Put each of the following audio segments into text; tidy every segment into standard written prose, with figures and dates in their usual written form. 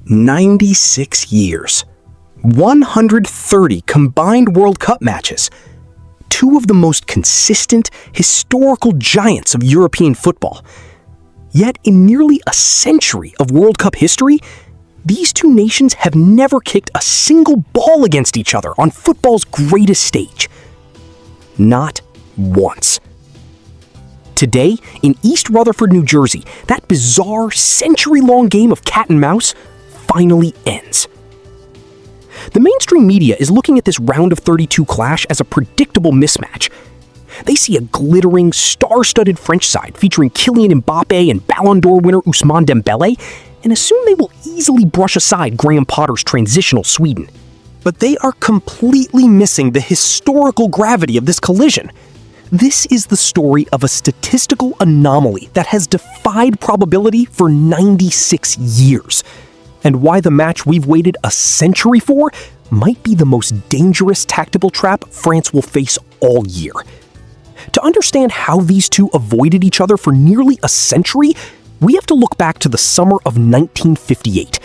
96 years, 130 combined World Cup matches, two of the most consistent historical giants of European football. Yet in nearly a century of World Cup history, these two nations have never kicked a single ball against each other on football's greatest stage. Not once. Today, in East Rutherford, New Jersey, that bizarre, century-long game of cat and mouse finally ends. The mainstream media is looking at this round of 32 clash as a predictable mismatch. They see a glittering, star-studded French side featuring Kylian Mbappe and Ballon d'Or winner Ousmane Dembélé, and assume they will easily brush aside Graham Potter's transitional Sweden. But they are completely missing the historical gravity of this collision. This is the story of a statistical anomaly that has defied probability for 96 years, and why the match we've waited a century for might be the most dangerous tactical trap France will face all year. To understand how these two avoided each other for nearly a century, we have to look back to the summer of 1958.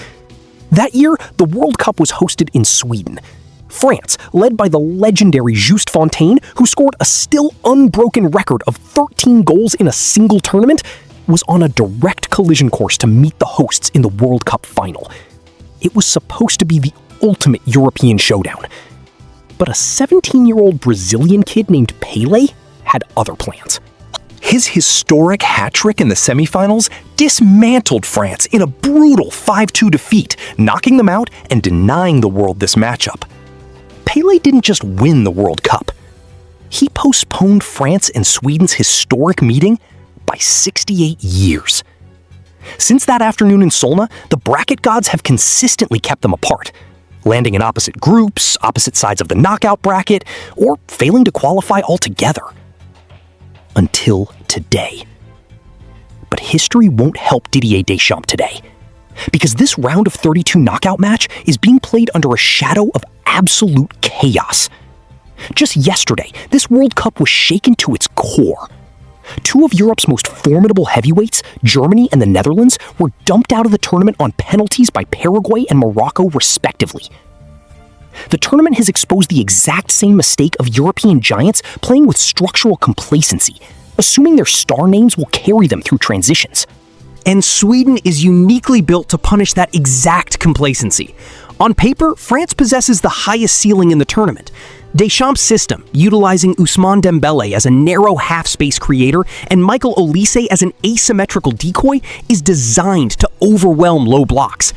That year, the World Cup was hosted in Sweden. France, led by the legendary Just Fontaine, who scored a still unbroken record of 13 goals in a single tournament, was on a direct collision course to meet the hosts in the World Cup final. It was supposed to be the ultimate European showdown. But a 17-year-old Brazilian kid named Pelé had other plans. His historic hat-trick in the semifinals dismantled France in a brutal 5-2 defeat, knocking them out and denying the world this matchup. Pelé didn't just win the World Cup. He postponed France and Sweden's historic meeting by 68 years. Since that afternoon in Solna, the bracket gods have consistently kept them apart, landing in opposite groups, opposite sides of the knockout bracket, or failing to qualify altogether. Until today. But history won't help Didier Deschamps today, because this round of 32 knockout match is being played under a shadow of absolute chaos. Just yesterday, this World Cup was shaken to its core. Two of Europe's most formidable heavyweights, Germany and the Netherlands, were dumped out of the tournament on penalties by Paraguay and Morocco, respectively. The tournament has exposed the exact same mistake of European giants playing with structural complacency, assuming their star names will carry them through transitions. And Sweden is uniquely built to punish that exact complacency. On paper, France possesses the highest ceiling in the tournament. Deschamps' system, utilizing Ousmane Dembélé as a narrow half-space creator and Michael Olise as an asymmetrical decoy, is designed to overwhelm low blocks.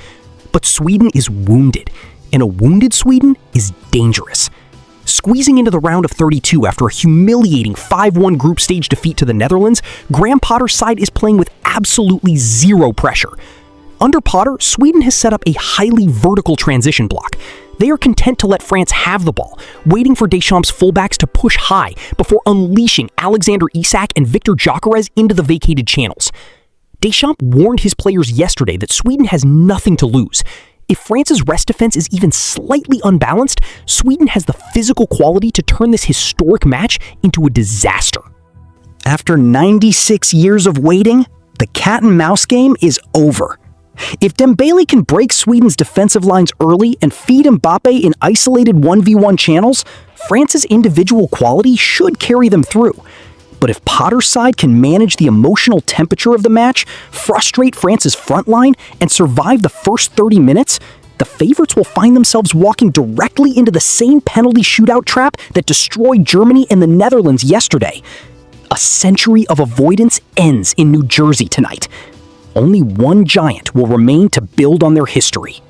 But Sweden is wounded, and a wounded Sweden is dangerous. Squeezing into the round of 32 after a humiliating 5-1 group stage defeat to the Netherlands, Graham Potter's side is playing with absolutely zero pressure. Under Potter, Sweden has set up a highly vertical transition block. They are content to let France have the ball, waiting for Deschamps' fullbacks to push high before unleashing Alexander Isak and Victor Gyökeres into the vacated channels. Deschamps warned his players yesterday that Sweden has nothing to lose. If France's rest defense is even slightly unbalanced, Sweden has the physical quality to turn this historic match into a disaster. After 96 years of waiting, the cat and mouse game is over. If Dembélé can break Sweden's defensive lines early and feed Mbappe in isolated 1v1 channels, France's individual quality should carry them through. But if Potter's side can manage the emotional temperature of the match, frustrate France's front line, and survive the first 30 minutes, the favorites will find themselves walking directly into the same penalty shootout trap that destroyed Germany and the Netherlands yesterday. A century of avoidance ends in New Jersey tonight. Only one giant will remain to build on their history.